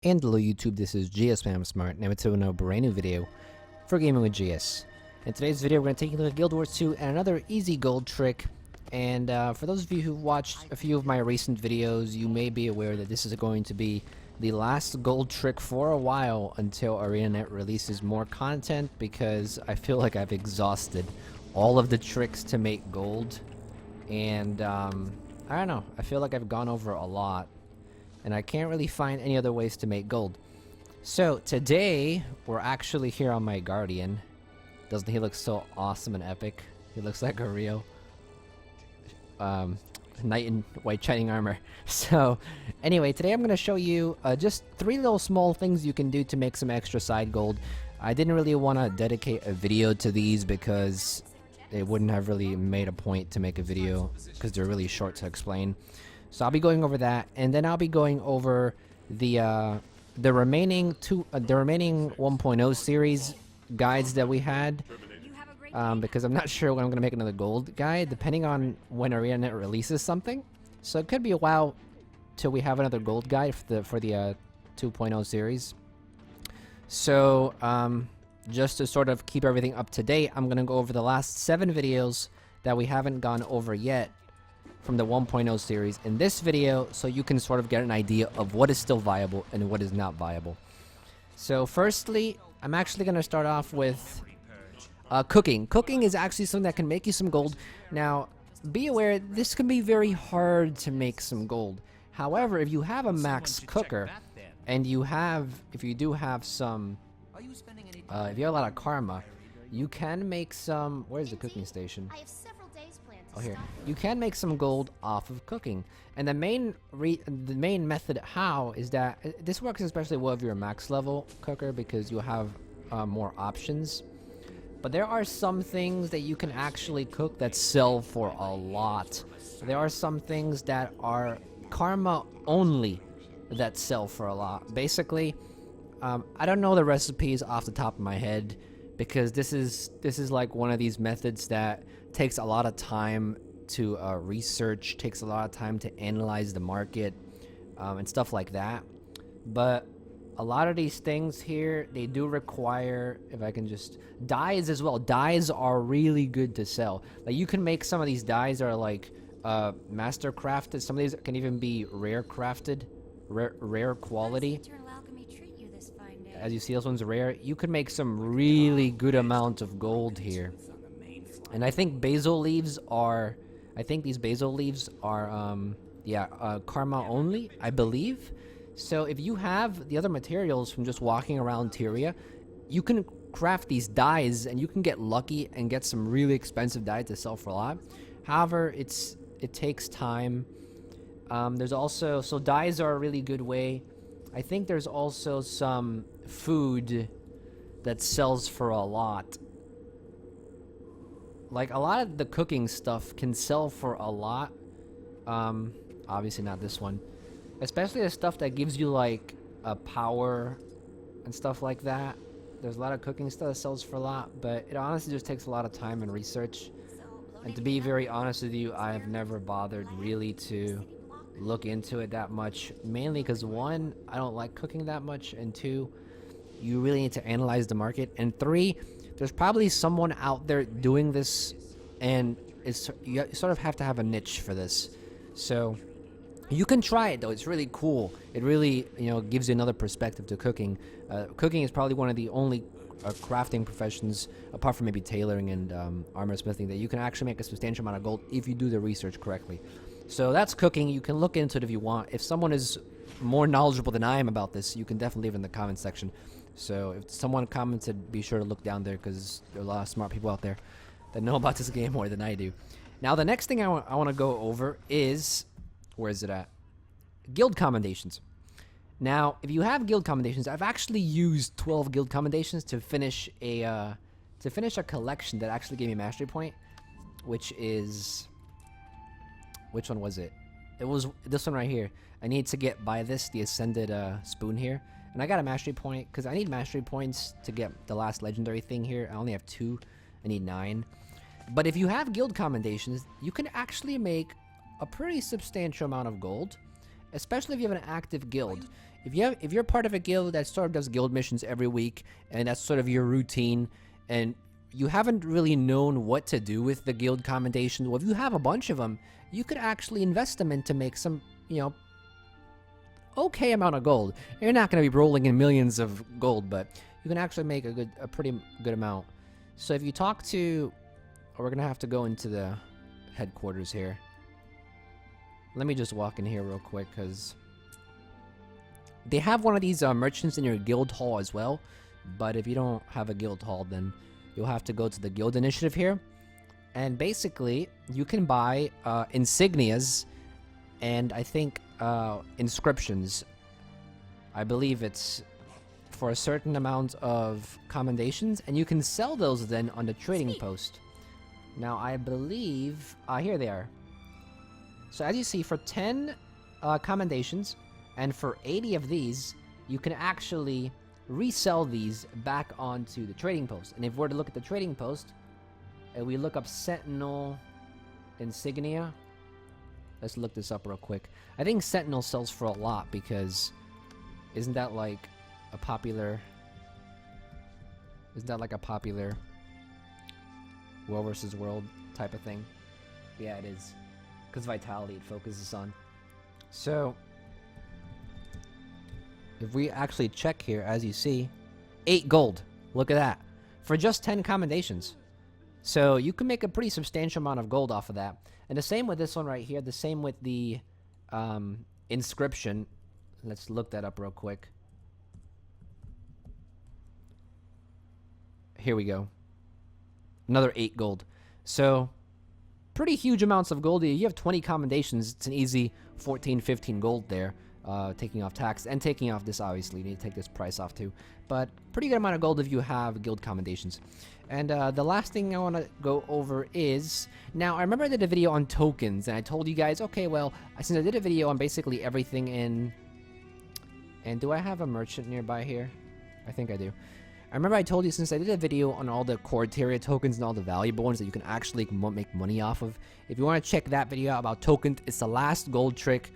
And hello YouTube, this is GSmaniamsmart, and I'm doing a brand new video for Gaming with GS. In today's video, we're going to take a look at Guild Wars 2 and another easy gold trick. And for those of you who watched a few of my recent videos, you may be aware that this is going to be the last gold trick for a while until ArenaNet releases more content, because I feel like I've exhausted all of the tricks to make gold. And I don't know, I feel like I've gone over a lot, and I can't really find any other ways to make gold. So today we're actually here on my Guardian. Doesn't he look so awesome and epic? He looks like a real knight in white shining armor. So anyway, today I'm going to show you just 3 little small things you can do to make some extra side gold. I didn't really want to dedicate a video to these because it wouldn't have really made a point to make a video because they're really short to explain. So I'll be going over that, and then I'll be going over the remaining 1.0 series guides that we had, because I'm not sure when I'm gonna make another gold guide, depending on when ArenaNet releases something. So it could be a while till we have another gold guide for the 2.0 series. So just to sort of keep everything up to date, I'm gonna go over the last 7 videos that we haven't gone over yet from the 1.0 series in this video, so you can sort of get an idea of what is still viable and what is not viable. So firstly, I'm actually going to start off with cooking. Cooking is actually something that can make you some gold. Now, be aware, this can be very hard to make some gold. However, if you have a max cooker, and if you do have some, if you have a lot of karma, you can make some, where's the cooking station? Oh, here. You can make some gold off of cooking, and the main method how is that this works especially well if you're a max level cooker, because you have more options. But there are some things that you can actually cook that sell for a lot. There are some things that are karma only that sell for a lot. Basically, I don't know the recipes off the top of my head, because this is like one of these methods that takes a lot of time to research, takes a lot of time to analyze the market, and stuff like that. But a lot of these things here, they do require, if I can just, dyes as well. Dyes are really good to sell. Like, you can make some of these dyes that are like master crafted. Some of these can even be rare crafted, rare quality. As you see, this one's rare. You could make some really good amount of gold here. And I think basil leaves are, these basil leaves are, karma only, I believe. So if you have the other materials from just walking around Tyria, you can craft these dyes, and you can get lucky and get some really expensive dye to sell for a lot. However, it takes time. There's also, so dyes are a really good way. I think there's also some food that sells for a lot. Like, a lot of the cooking stuff can sell for a lot. Obviously not this one. Especially the stuff that gives you, like, a power and stuff like that. There's a lot of cooking stuff that sells for a lot, but it honestly just takes a lot of time and research. And to be very honest with you, I have never bothered really to look into it that much. Mainly because, 1, I don't like cooking that much, and 2, you really need to analyze the market, and 3, there's probably someone out there doing this, and you sort of have to have a niche for this. So you can try it though. It's really cool. It really, gives you another perspective to cooking. Cooking is probably one of the only crafting professions, apart from maybe tailoring and armor smithing, that you can actually make a substantial amount of gold if you do the research correctly. So that's cooking. You can look into it if you want. If someone is more knowledgeable than I am about this, you can definitely leave it in the comments section. So if someone commented, be sure to look down there, because there are a lot of smart people out there that know about this game more than I do. Now, the next thing I want to go over is, where is it at? Guild Commendations. Now, if you have Guild Commendations, I've actually used 12 Guild Commendations to finish a collection that actually gave me a mastery point, which is, which one was it? It was this one right here. I need to get by this, the Ascended Spoon here. And I got a mastery point, because I need mastery points to get the last legendary thing here. I only have 2. I need 9. But if you have Guild Commendations, you can actually make a pretty substantial amount of gold. especially if you have an active guild. If you're part of a guild that sort of does guild missions every week, and that's sort of your routine, and you haven't really known what to do with the guild commendations, well, if you have a bunch of them, you could actually invest them in to make some, okay amount of gold. You're not going to be rolling in millions of gold, but you can actually make a pretty good amount. So if you talk to, we're going to have to go into the headquarters here. Let me just walk in here real quick, because they have one of these merchants in your guild hall as well. But if you don't have a guild hall, then you'll have to go to the guild initiative here. And basically, you can buy insignias and I think inscriptions. I believe it's for a certain amount of commendations, and you can sell those then on the trading post. Now, I believe... here they are. So as you see, for 10 commendations, and for 80 of these, you can actually resell these back onto the trading post. And if we're to look at the trading post, and we look up Sentinel Insignia, let's look this up real quick. I think Sentinel sells for a lot, because isn't that like a popular... Isn't that like a popular World versus World type of thing? Yeah, it is. Because Vitality it focuses on. So, if we actually check here, as you see, 8 gold. Look at that. For just 10 commendations. So, you can make a pretty substantial amount of gold off of that. And the same with this one right here. The same with the inscription. Let's look that up real quick. Here we go. Another 8 gold. So, pretty huge amounts of gold. You have 20 commendations. It's an easy 14, 15 gold there. Taking off tax and taking off this, obviously. You need to take this price off too. But pretty good amount of gold if you have guild commendations. And the last thing I want to go over is... Now, I remember I did a video on tokens, and I told you guys, okay, well, since I did a video on basically everything in... And do I have a merchant nearby here? I think I do. I remember I told you, since I did a video on all the Corteria tokens and all the valuable ones that you can actually make money off of. If you want to check that video out about tokens, it's the last gold trick.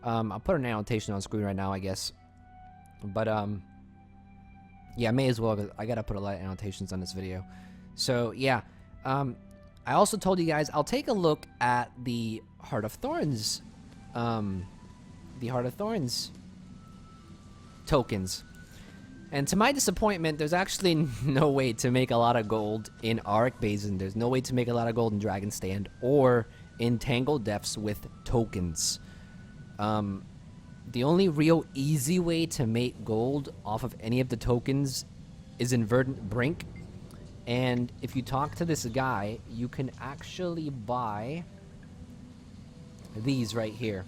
I'll put an annotation on screen right now, I guess. But, yeah, I may as well, because I gotta put a lot of annotations on this video. So, yeah. I also told you guys, I'll take a look at the Heart of Thorns. The Heart of Thorns tokens. And to my disappointment, there's actually no way to make a lot of gold in Auric Basin. There's no way to make a lot of gold in Dragon Stand or in Tangled Depths with tokens. The only real easy way to make gold off of any of the tokens is in Verdant Brink. And if you talk to this guy, you can actually buy these right here.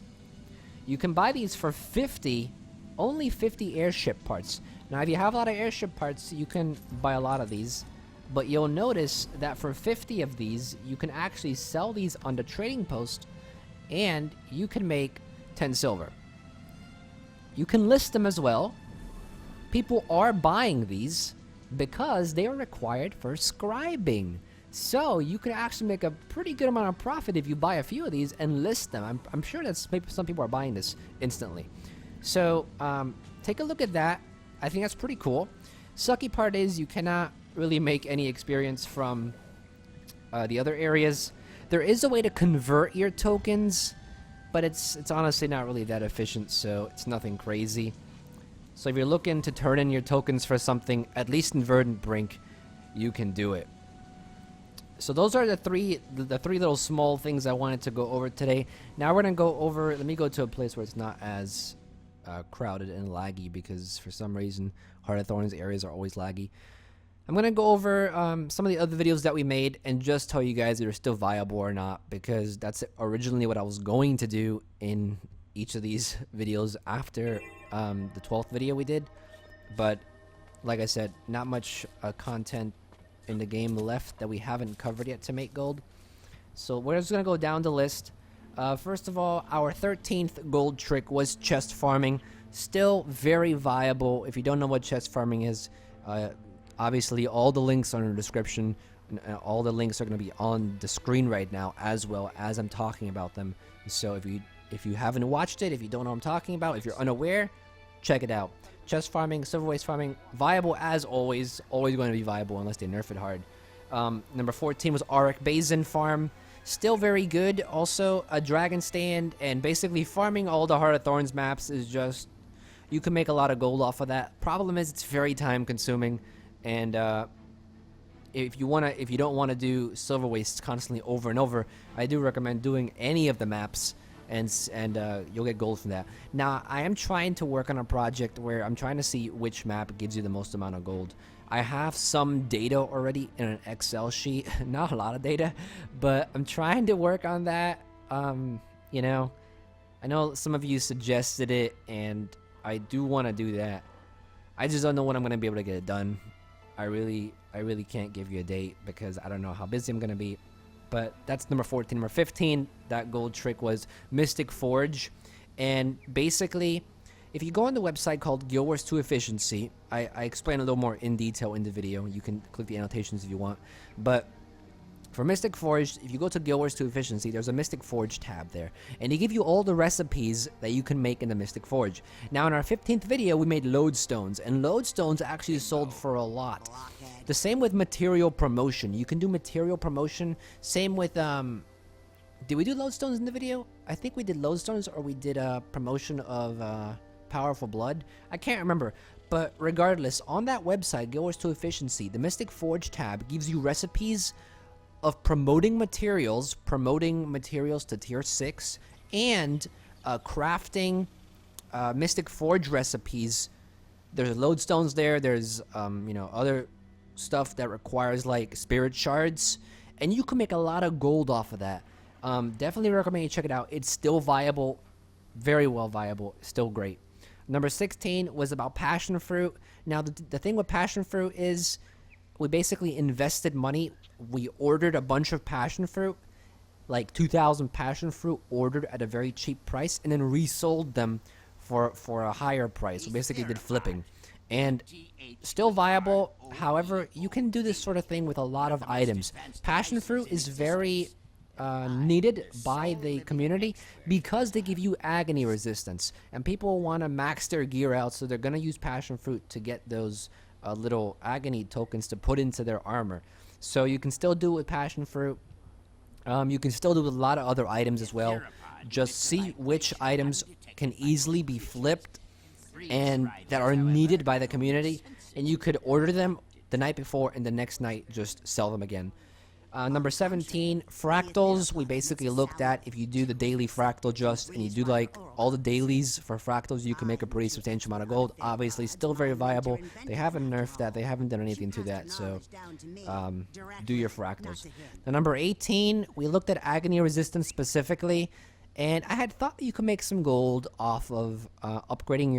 You can buy these for 50, only 50 airship parts. Now, if you have a lot of airship parts, you can buy a lot of these. But you'll notice that for 50 of these, you can actually sell these on the trading post, and you can make 10 silver. You can list them as well. People are buying these because they are required for scribing. So you can actually make a pretty good amount of profit if you buy a few of these and list them. I'm sure that some people are buying this instantly. So take a look at that. I think that's pretty cool. Sucky part is you cannot really make any experience from the other areas. There is a way to convert your tokens, but it's honestly not really that efficient, so it's nothing crazy. So if you're looking to turn in your tokens for something, at least in Verdant Brink, you can do it. So those are the three little small things I wanted to go over today. Now we're gonna go over. Let me go to a place where it's not as crowded and laggy, because for some reason Heart of Thorns areas are always laggy. I'm gonna go over some of the other videos that we made and just tell you guys if they're still viable or not, because that's originally what I was going to do in each of these videos after the 12th video we did. But like I said, not much content in the game left that we haven't covered yet to make gold. So we're just gonna go down the list. First of all, our 13th gold trick was chest farming. Still very viable. If you don't know what chest farming is, obviously all the links are in the description. All the links are going to be on the screen right now, as well as I'm talking about them. So if you if you haven't watched it, if you don't know what I'm talking about, if you're unaware, check it out. Chest farming, silver waste farming, viable as always going to be viable unless they nerf it hard. Number 14 was Auric Basin farm, still very good. Also a dragon stand, and basically farming all the Heart of Thorns maps is just, you can make a lot of gold off of that. Problem is it's very time consuming, and if you don't want to do silver wastes constantly over and over, I do recommend doing any of the maps, and you'll get gold from that. Now I am trying to work on a project where I'm trying to see which map gives you the most amount of gold. I have some data already in an Excel sheet, not a lot of data, but I'm trying to work on that. You know, I know some of you suggested it, and I do want to do that. I just don't know when I'm going to be able to get it done. I really can't give you a date because I don't know how busy I'm going to be. But that's number 14. Number 15, that gold trick was Mystic Forge. And basically, if you go on the website called Guild Wars 2 Efficiency, I explain a little more in detail in the video. You can click the annotations if you want. But for Mystic Forge, if you go to Guild Wars 2 Efficiency, there's a Mystic Forge tab there. And they give you all the recipes that you can make in the Mystic Forge. Now, in our 15th video, we made lodestones. And lodestones actually sold for a lot. The same with material promotion. You can do material promotion. Same with, did we do lodestones in the video? I think we did lodestones, or we did a promotion of Powerful Blood. I can't remember. But regardless, on that website, Guild Wars 2 Efficiency, the Mystic Forge tab gives you recipes of promoting materials to tier 6, and crafting Mystic Forge recipes. There's lodestones there. There's you know, other stuff that requires like spirit shards, and you can make a lot of gold off of that. Definitely recommend you check it out. It's still viable, very well viable, still great. Number 16 was about passion fruit. Now the thing with passion fruit is we basically invested money. We ordered a bunch of passion fruit, like 2,000 passion fruit ordered at a very cheap price, and then resold them for a higher price. We basically did flipping. And still viable. However, you can do this sort of thing with a lot of items. Passion fruit is very needed by the community because they give you agony resistance, and people want to max their gear out, so they're going to use passion fruit to get those little agony tokens to put into their armor. So you can still do it with passion fruit. You can still do it with a lot of other items as well. Just see which items can easily be flipped and that are needed by the community, and you could order them the night before and the next night just sell them again. Number 17, fractals. We basically looked at if you do the daily fractal just, and you do like all the dailies for fractals, you can make a pretty substantial amount of gold. Obviously still very viable. They haven't nerfed that, they haven't done anything to that, so do your fractals. The number 18, we looked at agony resistance specifically, and I had thought that you could make some gold off of upgrading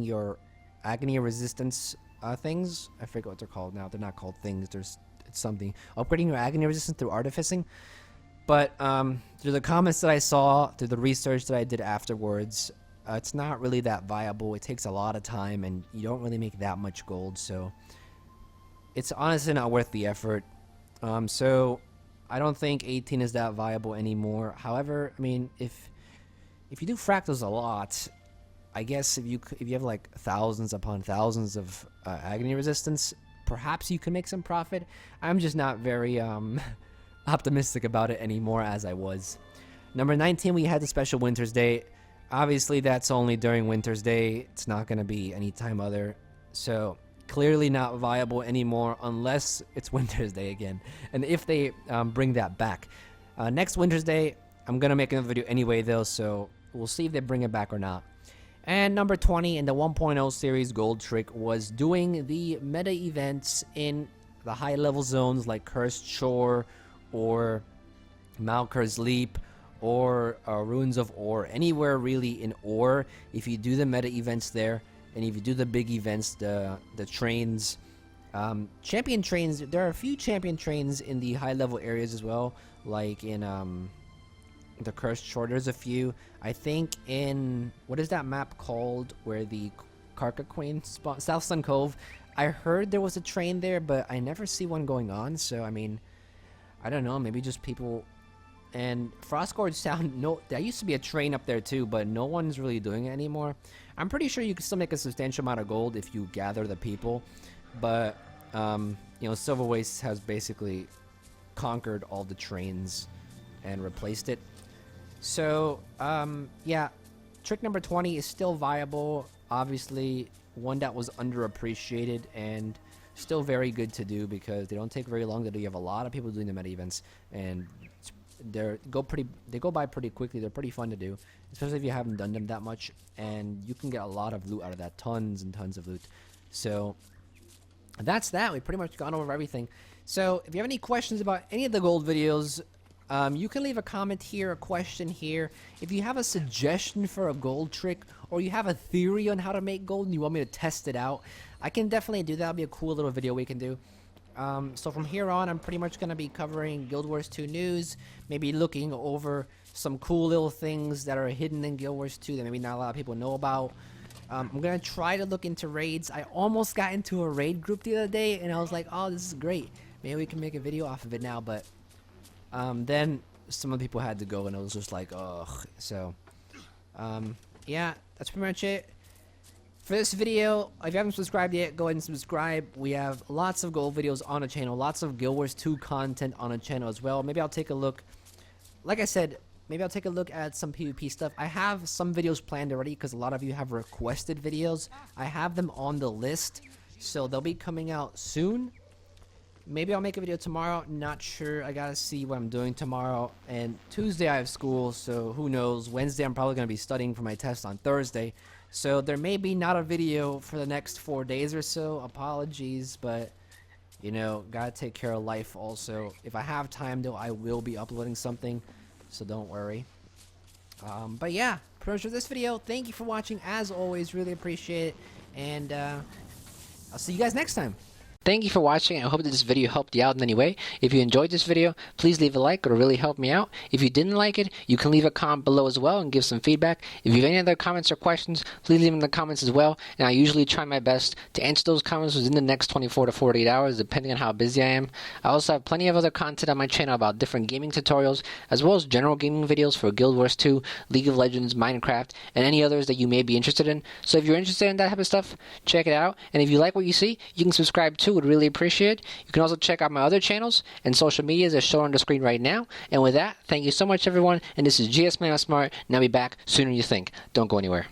your agony resistance things. I forget what they're called now. They're not called things. It's something. Upgrading your agony resistance through artificing. But through the comments that I saw, through the research that I did afterwards, it's not really that viable. It takes a lot of time, and you don't really make that much gold. So it's honestly not worth the effort. So I don't think 18 is that viable anymore. However, I mean, if you do fractals a lot, I guess if you have like thousands upon thousands of agony resistance, perhaps you can make some profit. I'm just not very optimistic about it anymore as I was. Number 19, we had the special Winter's Day. Obviously, that's only during Winter's Day. It's not going to be any time other. So clearly not viable anymore unless it's Winter's Day again, and if they bring that back. Next Winter's Day, I'm gonna make another video anyway though, so we'll see if they bring it back or not. And number 20 in the 1.0 series gold trick was doing the meta events in the high level zones like Cursed Shore or Malkar's Leap or Ruins of Ore, anywhere really in Ore. If you do the meta events there, and if you do the big events, the trains, champion trains, there are a few champion trains in the high level areas as well, like in the Cursed Shore. There's a few. I think in, what is that map called where the Karka Queen spawn? South Sun Cove. I heard there was a train there, but I never see one going on, so I mean, I don't know, maybe just people And Frostgorge Town, no, there used to be a train up there too, but no one's really doing it anymore. I'm pretty sure you can still make a substantial amount of gold if you gather the people, but you know, Silver Waste has basically conquered all the trains and replaced it. So yeah, trick number 20 is still viable. Obviously, one that was underappreciated and still very good to do because they don't take very long to do. You have a lot of people doing the meta events, and they go by pretty quickly. They're pretty fun to do, especially if you haven't done them that much, and you can get a lot of loot out of that, tons and tons of loot. So that's that. We've pretty much gone over everything. So if you have any questions about any of the gold videos, you can leave a comment here, a question here. If you have a suggestion for a gold trick, or you have a theory on how to make gold and you want me to test it out, I can definitely do that. That'll be a cool little video we can do. So from here on, I'm pretty much going to be covering Guild Wars 2 news, maybe looking over some cool little things that are hidden in Guild Wars 2 that maybe not a lot of people know about. I'm going to try to look into raids. I almost got into a raid group the other day, and I was like, oh, this is great. Maybe we can make a video off of it now, but then some of the people had to go, and I was just like, ugh. So, yeah, that's pretty much it. For this video, if you haven't subscribed yet, go ahead and subscribe. We have lots of gold videos on the channel, lots of Guild Wars 2 content on the channel as well. Maybe I'll take a look, like I said, maybe I'll take a look at some PvP stuff. I have some videos planned already because a lot of you have requested videos. I have them on the list, so they'll be coming out soon. Maybe I'll make a video tomorrow, not sure. I gotta see what I'm doing tomorrow. And Tuesday I have school, so who knows. Wednesday I'm probably gonna be studying for my test on Thursday. So there may be not a video for the next 4 days or so. Apologies, but you know, gotta take care of life also. If I have time though, I will be uploading something, so don't worry. But yeah, pretty much for this video. Thank you for watching as always, really appreciate it, and I'll see you guys next time. Thank you for watching. I hope that this video helped you out in any way. If you enjoyed this video, please leave a like. It'll really help me out. If you didn't like it, you can leave a comment below as well and give some feedback. If you have any other comments or questions, please leave them in the comments as well. And I usually try my best to answer those comments within the next 24 to 48 hours, depending on how busy I am. I also have plenty of other content on my channel about different gaming tutorials, as well as general gaming videos for Guild Wars 2, League of Legends, Minecraft, and any others that you may be interested in. So if you're interested in that type of stuff, check it out. And if you like what you see, you can subscribe too. Would really appreciate it. You can also check out my other channels and social medias as shown on the screen right now. And with that, thank you so much everyone, and this is GSmaniamsmart, and I'll be back sooner than you think. Don't go anywhere.